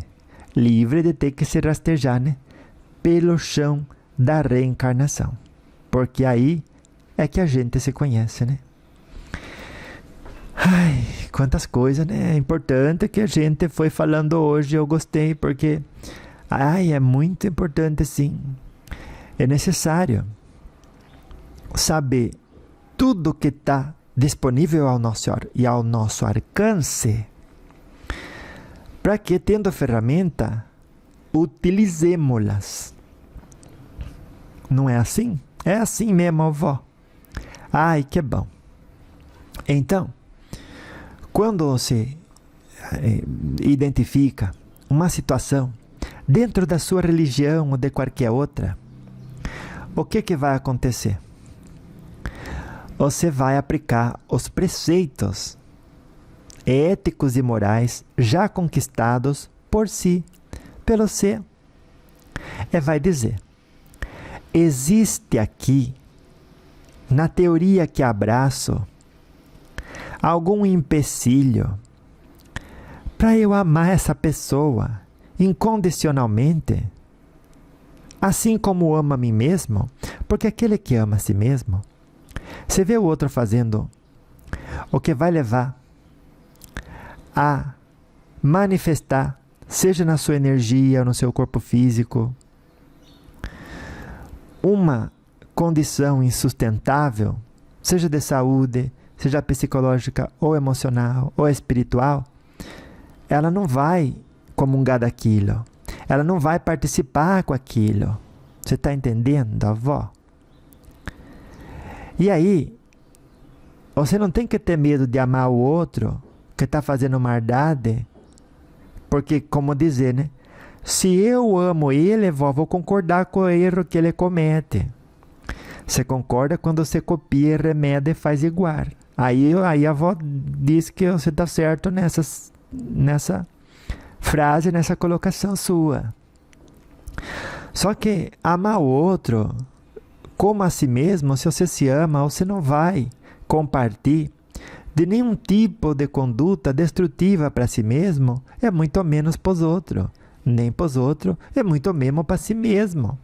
Livre de ter que se rastejar, né? Pelo chão da reencarnação. Porque aí é que a gente se conhece, né? Ai, quantas coisas, né? É importante que a gente foi falando hoje, eu gostei, porque é muito importante, sim. É necessário saber tudo que está disponível ao nosso alcance, para que, tendo a ferramenta, utilizemos-las. Não é assim? É assim mesmo, avó. Ai, que bom. Então, quando você identifica uma situação dentro da sua religião ou de qualquer outra, o que vai acontecer? Você vai aplicar os preceitos éticos e morais já conquistados por si, pelo ser. Vai dizer, existe aqui, na teoria que abraço, algum empecilho para eu amar essa pessoa incondicionalmente, assim como amo a mim mesmo, porque aquele que ama a si mesmo, você vê o outro fazendo o que vai levar a manifestar, seja na sua energia ou no seu corpo físico, uma condição insustentável, seja de saúde, seja psicológica ou emocional ou espiritual, ela não vai comungar daquilo, ela não vai participar com aquilo. Você está entendendo, avó? E aí, você não tem que ter medo de amar o outro que está fazendo maldade, porque, como dizer, né? Se eu amo ele, vou concordar com o erro que ele comete. Você concorda quando você copia, remeda e faz igual. Aí a avó diz que você está certo nessa frase, nessa colocação sua. Só que amar o outro como a si mesmo, se você se ama, você não vai compartilhar de nenhum tipo de conduta destrutiva para si mesmo, muito menos para os outros. nem para os outros, e muito menos para si mesmo.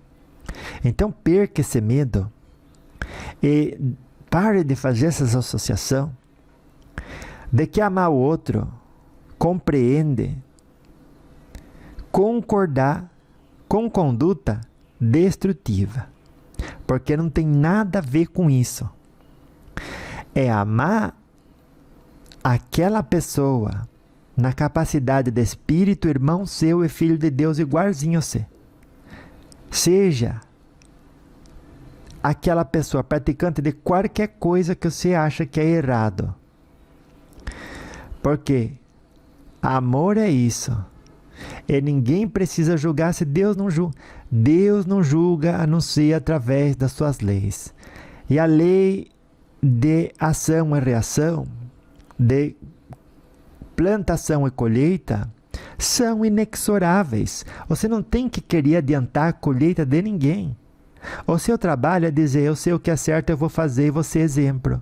Então perca esse medo e pare de fazer essa associação de que amar o outro compreende concordar com conduta destrutiva, porque não tem nada a ver com isso. É amar aquela pessoa na capacidade de espírito, irmão seu e filho de Deus igualzinho a você. Seja aquela pessoa praticante de qualquer coisa que você acha que é errado. Porque amor é isso. E ninguém precisa julgar se Deus não julga. Deus não julga a não ser através das suas leis. E a lei de ação e reação, de plantação e colheita, são inexoráveis. Você não tem que querer adiantar a colheita de ninguém. O seu trabalho é dizer, eu sei o que é certo, eu vou fazer e você é exemplo.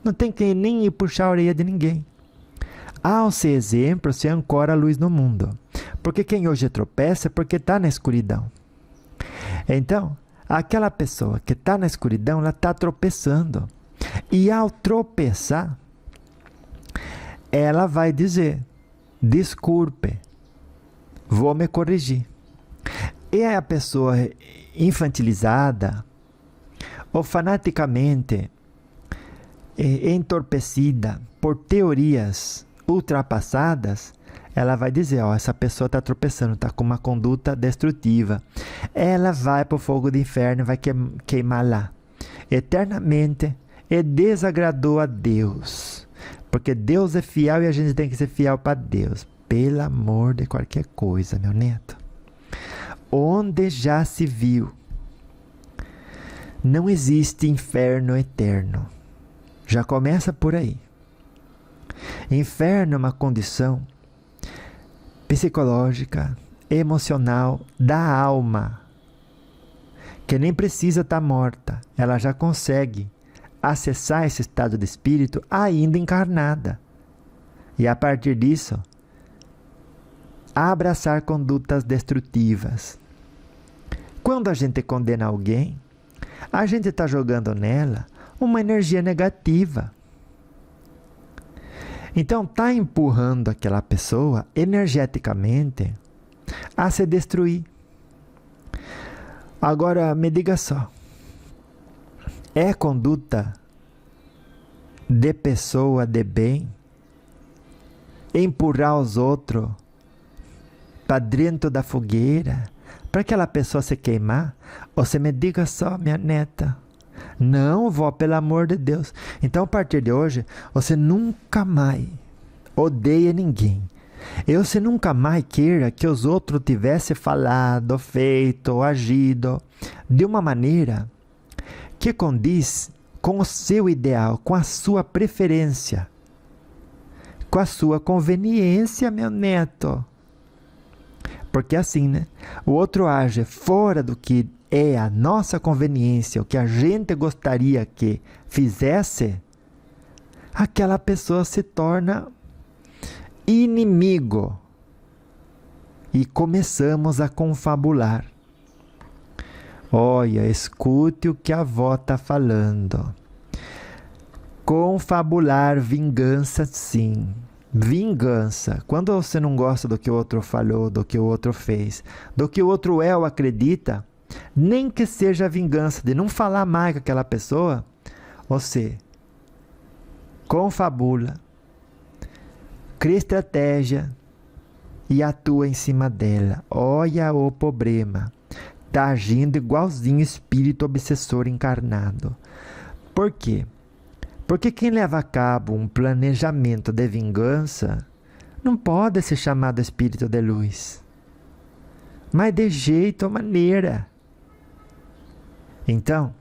Não tem que nem ir puxar a orelha de ninguém. Ao ser exemplo, se ancora a luz no mundo. Porque quem hoje tropeça é porque está na escuridão. Então, aquela pessoa que está na escuridão, ela está tropeçando. E ao tropeçar, ela vai dizer, desculpe, vou me corrigir. E a pessoa infantilizada ou fanaticamente entorpecida por teorias ultrapassadas, ela vai dizer, essa pessoa está tropeçando, está com uma conduta destrutiva. Ela vai para o fogo do inferno e vai queimar lá eternamente e desagradou a Deus. Porque Deus é fiel e a gente tem que ser fiel para Deus. Pelo amor de qualquer coisa, meu neto. Onde já se viu, não existe inferno eterno. Já começa por aí. Inferno é uma condição psicológica, emocional da alma, que nem precisa estar morta. Ela já consegue acessar esse estado de espírito ainda encarnada. E a partir disso, abraçar condutas destrutivas. Quando a gente condena alguém, a gente está jogando nela uma energia negativa. Então está empurrando aquela pessoa energeticamente a se destruir. Agora me diga só, é conduta de pessoa de bem empurrar os outros para dentro da fogueira, para aquela pessoa se queimar? Você me diga só, minha neta. Não, vó, pelo amor de Deus. Então, a partir de hoje, você nunca mais odeia ninguém. E você nunca mais queira que os outros tivessem falado, feito, agido de uma maneira que condiz com o seu ideal, com a sua preferência, com a sua conveniência, meu neto. Porque assim, né? O outro age fora do que é a nossa conveniência, o que a gente gostaria que fizesse, aquela pessoa se torna inimigo. E começamos a confabular. Olha, escute o que a avó está falando. Confabular, vingança, sim. Vingança. Quando você não gosta do que o outro falou, do que o outro fez, do que o outro é ou acredita, nem que seja a vingança de não falar mais com aquela pessoa, você confabula, cria estratégia e atua em cima dela. Olha o problema. Está agindo igualzinho espírito obsessor encarnado. Por quê? Porque quem leva a cabo um planejamento de vingança não pode ser chamado espírito de luz. Mas de jeito ou maneira. Então,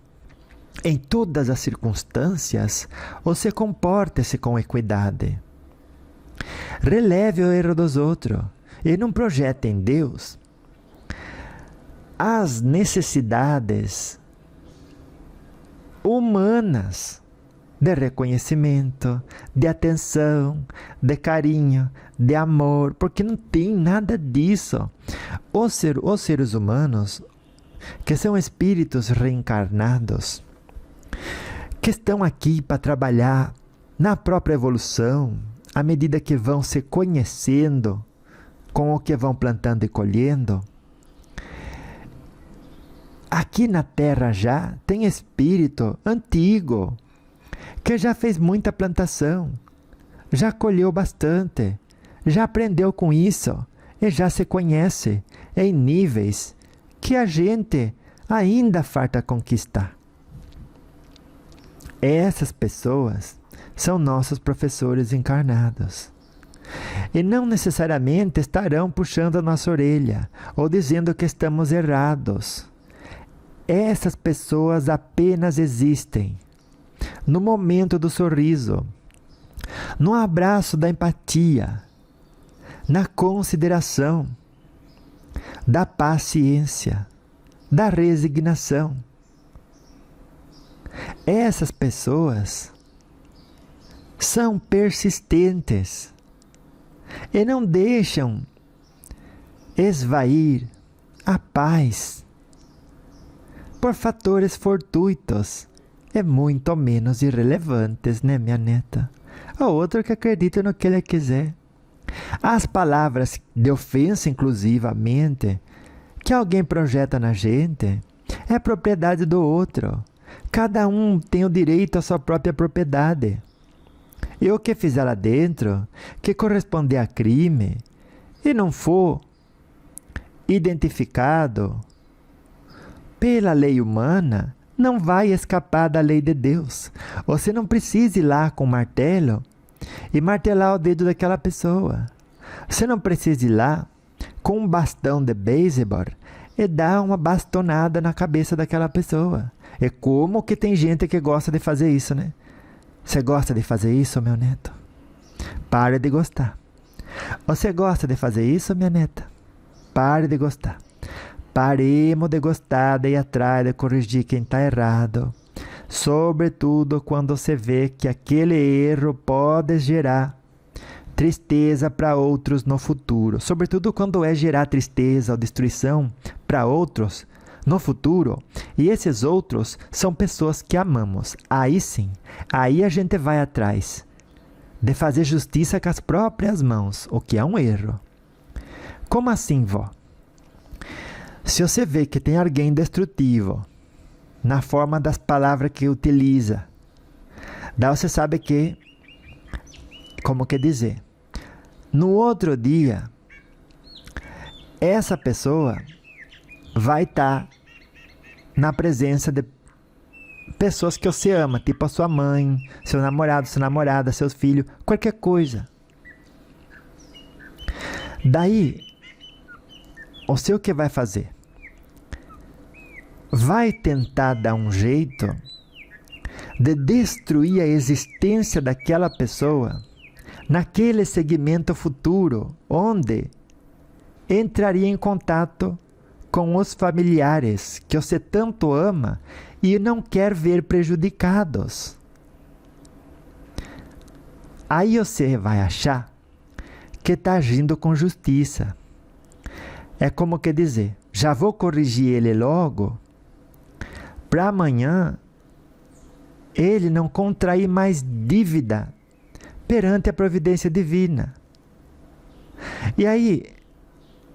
em todas as circunstâncias, você comporte-se com equidade. Releve o erro dos outros e não projete em Deus as necessidades humanas de reconhecimento, de atenção, de carinho, de amor, porque não tem nada disso. Os seres humanos, que são espíritos reencarnados, que estão aqui para trabalhar na própria evolução, à medida que vão se conhecendo com o que vão plantando e colhendo, aqui na Terra já tem espírito antigo, que já fez muita plantação, já colheu bastante, já aprendeu com isso e já se conhece em níveis que a gente ainda falta conquistar. Essas pessoas são nossos professores encarnados. E não necessariamente estarão puxando a nossa orelha ou dizendo que estamos errados. Essas pessoas apenas existem no momento do sorriso, no abraço da empatia, na consideração, da paciência, da resignação. Essas pessoas são persistentes e não deixam esvair a paz por fatores fortuitos e muito menos irrelevantes, né, minha neta? A outra que acredita no que ele quiser. As palavras de ofensa, inclusivamente, que alguém projeta na gente, é propriedade do outro. Cada um tem o direito à sua própria propriedade. E o que fizer lá dentro, que corresponder a crime, e não for identificado pela lei humana, não vai escapar da lei de Deus. Você não precisa ir lá com o martelo e martelar o dedo daquela pessoa. Você não precisa ir lá com um bastão de beisebol e dar uma bastonada na cabeça daquela pessoa. É como que tem gente que gosta de fazer isso, né? Você gosta de fazer isso, meu neto? Pare de gostar. Você gosta de fazer isso, minha neta? Pare de gostar. Paremos de gostar de ir atrás de corrigir quem está errado. Sobretudo quando você vê que aquele erro pode gerar tristeza para outros no futuro. Sobretudo quando é gerar tristeza ou destruição para outros no futuro. E esses outros são pessoas que amamos. Aí sim, aí a gente vai atrás de fazer justiça com as próprias mãos, o que é um erro. Como assim, vó? Se você vê que tem alguém destrutivo na forma das palavras que utiliza, daí você sabe que, como que dizer, no outro dia, essa pessoa vai estar na presença de pessoas que você ama, tipo a sua mãe, seu namorado, sua namorada, seus filhos, qualquer coisa. Daí, o seu que vai fazer? Vai tentar dar um jeito de destruir a existência daquela pessoa naquele segmento futuro, onde entraria em contato com os familiares que você tanto ama e não quer ver prejudicados. Aí você vai achar que está agindo com justiça. É como que dizer, já vou corrigir ele logo, para amanhã ele não contrair mais dívida perante a providência divina. E aí,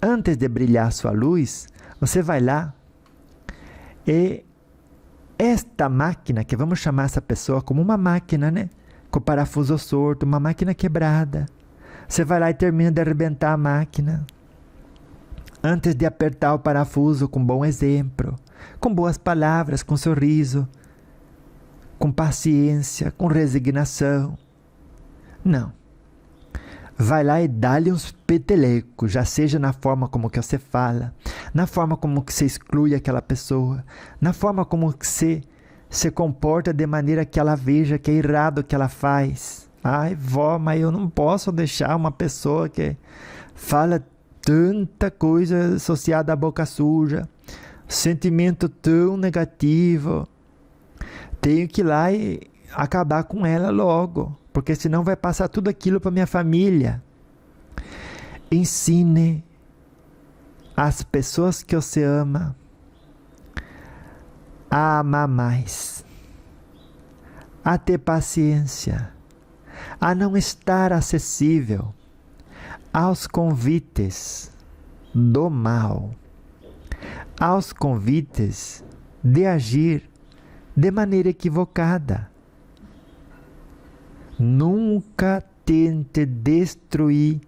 antes de brilhar sua luz, você vai lá e esta máquina, que vamos chamar essa pessoa como uma máquina, né? Com o parafuso sorto, uma máquina quebrada. Você vai lá e termina de arrebentar a máquina. Antes de apertar o parafuso com bom exemplo, com boas palavras, com sorriso, com paciência, com resignação. Não. Vai lá e dá-lhe uns petelecos, já seja na forma como que você fala, na forma como que você exclui aquela pessoa, na forma como que você se comporta de maneira que ela veja que é errado o que ela faz. Ai, vó, mas eu não posso deixar uma pessoa que fala tanta coisa associada à boca suja, sentimento tão negativo. Tenho que ir lá e acabar com ela logo, porque senão vai passar tudo aquilo para minha família. Ensine as pessoas que você ama a amar mais, a ter paciência, a não estar acessível aos convites do mal, aos convites de agir de maneira equivocada. Nunca tente destruir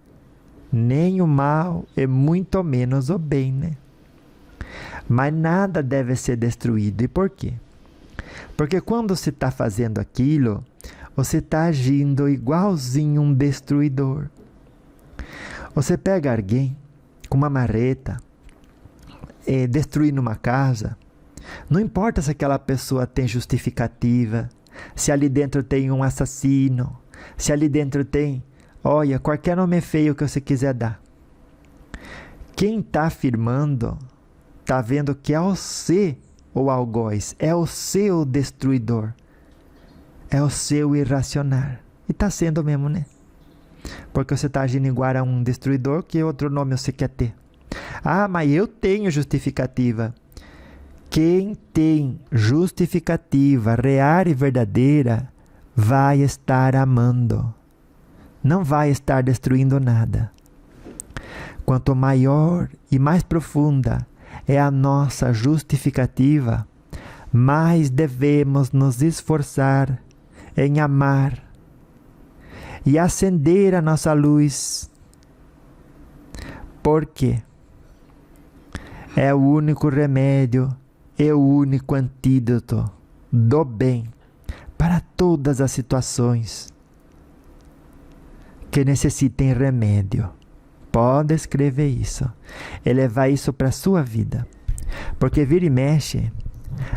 nem o mal e muito menos o bem, né? Mas nada deve ser destruído. E por quê? Porque quando você está fazendo aquilo, você está agindo igualzinho um destruidor. Você pega alguém com uma marreta e destruindo uma casa, não importa se aquela pessoa tem justificativa, se ali dentro tem um assassino, se ali dentro tem, olha, qualquer nome feio que você quiser dar. Quem está afirmando, está vendo que é você o algoz, é o seu destruidor, é o seu irracional. E está sendo mesmo, né? Porque você está agindo igual a um destruidor, que outro nome você quer ter? Ah, mas eu tenho justificativa. Quem tem justificativa real e verdadeira vai estar amando. Não vai estar destruindo nada. Quanto maior e mais profunda é a nossa justificativa, mais devemos nos esforçar em amar e acender a nossa luz. Porque é o único remédio, é o único antídoto do bem para todas as situações que necessitem remédio. Pode escrever isso e levar isso para a sua vida. Porque vira e mexe,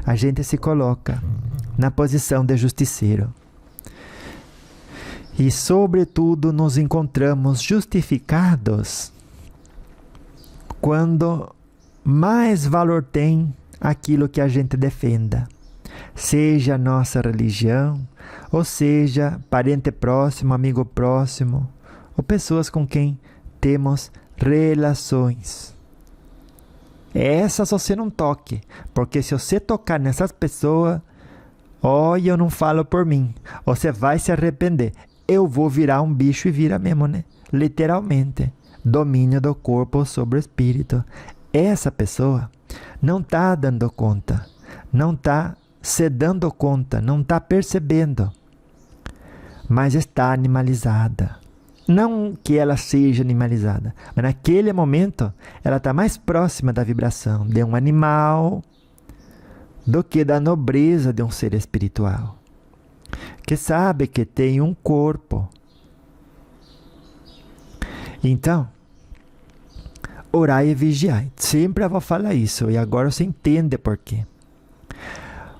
a gente se coloca na posição de justiceiro. E, sobretudo, nos encontramos justificados quando mais valor tem aquilo que a gente defenda. Seja a nossa religião, ou seja, parente próximo, amigo próximo, ou pessoas com quem temos relações. Essas você não toque, porque se você tocar nessas pessoas, olha, eu não falo por mim, você vai se arrepender. Eu vou virar um bicho e vira mesmo, né? Literalmente. Domínio do corpo sobre o espírito. Essa pessoa não está dando conta, não está se dando conta, não está percebendo, mas está animalizada. Não que ela seja animalizada, mas naquele momento ela está mais próxima da vibração de um animal do que da nobreza de um ser espiritual, que sabe que tem um corpo. Então, orai e vigiai. Sempre eu vou falar isso, e agora você entende por quê.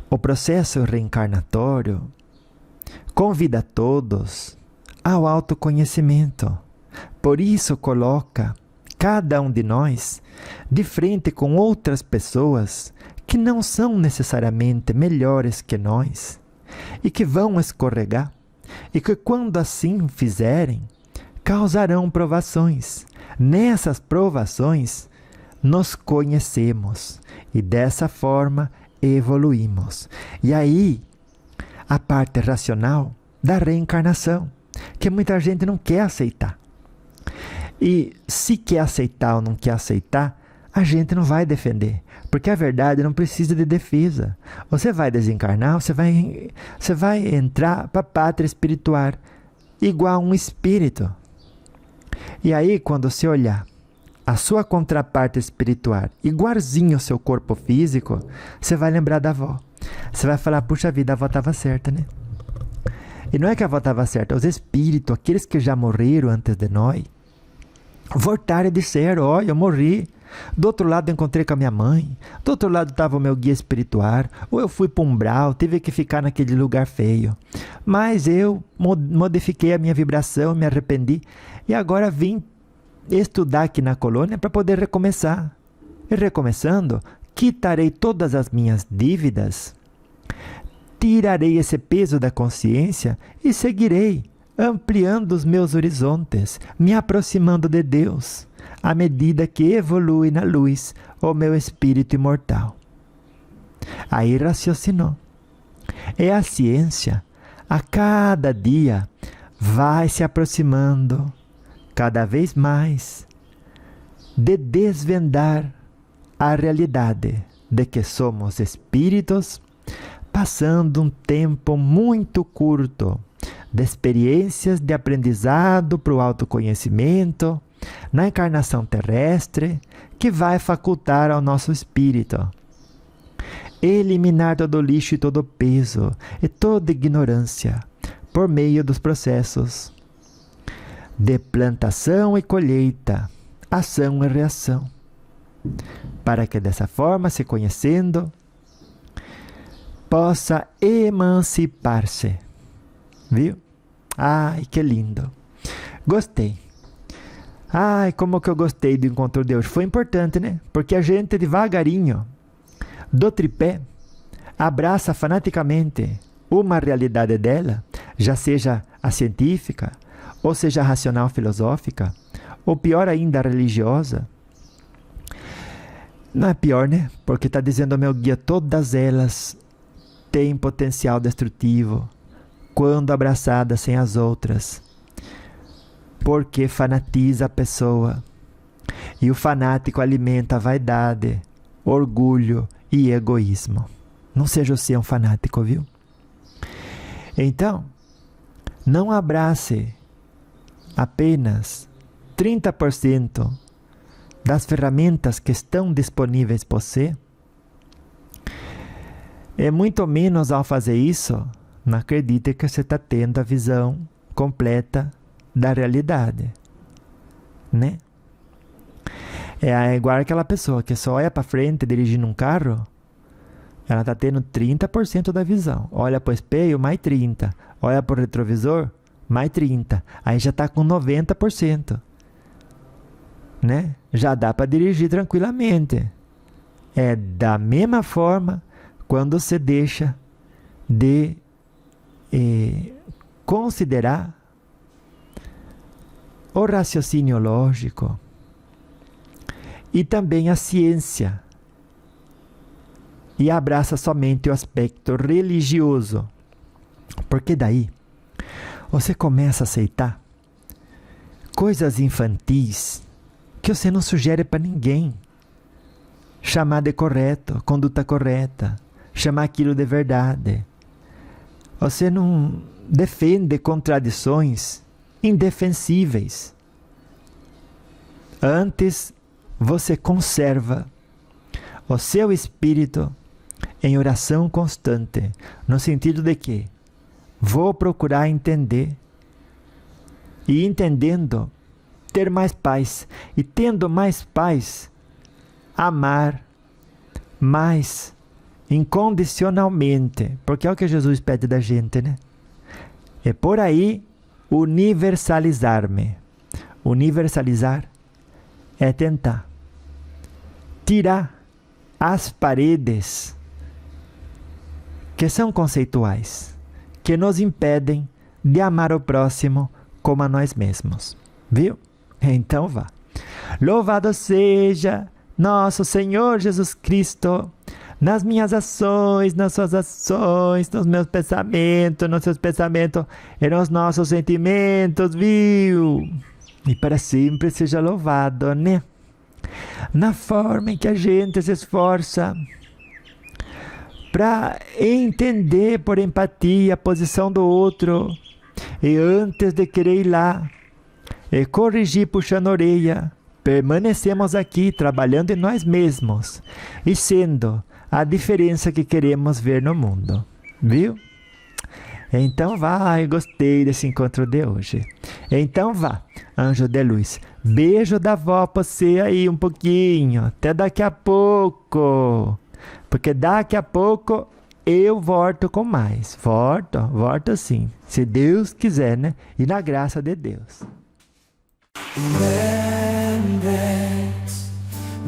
O processo reencarnatório convida todos ao autoconhecimento. Por isso coloca cada um de nós de frente com outras pessoas que não são necessariamente melhores que nós e que vão escorregar, e que quando assim fizerem, causarão provações. Nessas provações, nos conhecemos e dessa forma evoluímos. E aí, a parte racional da reencarnação, que muita gente não quer aceitar. E se quer aceitar ou não quer aceitar, a gente não vai defender, porque a verdade não precisa de defesa. Você vai desencarnar, você vai entrar para a pátria espiritual, igual um espírito. E aí, quando você olhar a sua contraparte espiritual, igualzinho ao seu corpo físico, você vai lembrar da avó. Você vai falar, puxa vida, a avó estava certa, né? E não é que a avó estava certa, os espíritos, aqueles que já morreram antes de nós, voltaram e disseram, olha, eu morri. Do outro lado eu encontrei com a minha mãe, do outro lado estava o meu guia espiritual, ou eu fui para um umbral, tive que ficar naquele lugar feio. Mas eu modifiquei a minha vibração, me arrependi, e agora vim estudar aqui na colônia para poder recomeçar. E recomeçando, quitarei todas as minhas dívidas, tirarei esse peso da consciência e seguirei, ampliando os meus horizontes, me aproximando de Deus, à medida que evolui na luz o meu espírito imortal. Aí raciocinou. E a ciência, a cada dia, vai se aproximando cada vez mais de desvendar a realidade de que somos espíritos passando um tempo muito curto de experiências de aprendizado para o autoconhecimento na encarnação terrestre, que vai facultar ao nosso espírito eliminar todo o lixo e todo o peso e toda ignorância por meio dos processos de plantação e colheita, ação e reação, para que dessa forma, se conhecendo, possa emancipar-se. Viu? Ai, que lindo. Gostei. Ai, como que eu gostei do encontro de hoje. Foi importante, né? Porque a gente devagarinho, do tripé, abraça fanaticamente uma realidade dela, já seja a científica, ou seja a racional filosófica, ou pior ainda a religiosa. Não é pior, né? Porque está dizendo ao meu guia, todas elas têm potencial destrutivo quando abraçadas sem as outras, porque fanatiza a pessoa. E o fanático alimenta a vaidade, orgulho e egoísmo. Não seja você um fanático, viu? Então, não abrace apenas 30% das ferramentas que estão disponíveis para você. E muito menos ao fazer isso, não acredite que você está tendo a visão completa da realidade, né? É igual aquela pessoa que só olha para frente dirigindo um carro, ela está tendo 30% da visão. Olha para o espelho, mais 30%. Olha para o retrovisor, mais 30%. Aí já está com 90%. Né? Já dá para dirigir tranquilamente. É da mesma forma quando você deixa de considerar o raciocínio lógico e também a ciência, e abraça somente o aspecto religioso, porque daí você começa a aceitar coisas infantis que você não sugere para ninguém, chamar de correto, conduta correta, chamar aquilo de verdade. Você não defende contradições indefensíveis. Antes, você conserva o seu espírito em oração constante, no sentido de que vou procurar entender, e entendendo, ter mais paz, e tendo mais paz, amar mais incondicionalmente, porque é o que Jesus pede da gente, né? E por aí, universalizar-me. Universalizar é tentar tirar as paredes que são conceituais, que nos impedem de amar o próximo como a nós mesmos. Viu? Então vá. Louvado seja nosso Senhor Jesus Cristo, nas minhas ações, nas suas ações, nos meus pensamentos, nos seus pensamentos e nos nossos sentimentos, viu? E para sempre seja louvado, né? Na forma em que a gente se esforça para entender por empatia a posição do outro, e antes de querer ir lá e corrigir puxando a orelha, permanecemos aqui trabalhando em nós mesmos e sendo a diferença que queremos ver no mundo, viu? Então vá, eu gostei desse encontro de hoje. Então vá, anjo de luz, beijo da vó pra você aí um pouquinho, até daqui a pouco, porque daqui a pouco eu volto com mais, volto sim, se Deus quiser, né? E na graça de Deus.
Lembre-se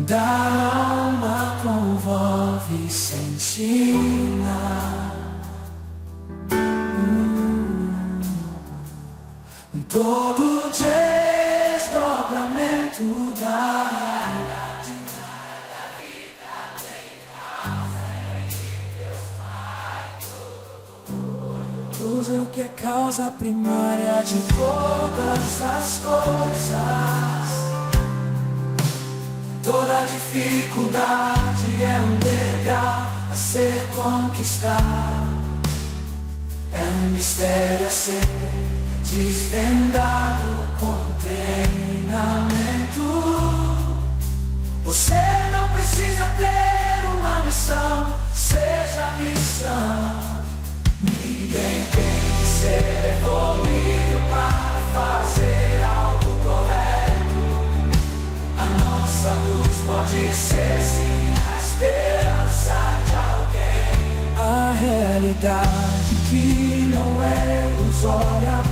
da alma com vó Vicentina. secreto da tudo que é causa primária de todas as coisas. Toda dificuldade é um degrau a ser conquistado. É um mistério a ser desvendado com treinamento. Você não precisa ter uma missão, seja a missão. Ninguém tem que ser evoluído para fazer algo correto. A nossa luz pode ser sim a esperança de alguém. A realidade que não é ilusória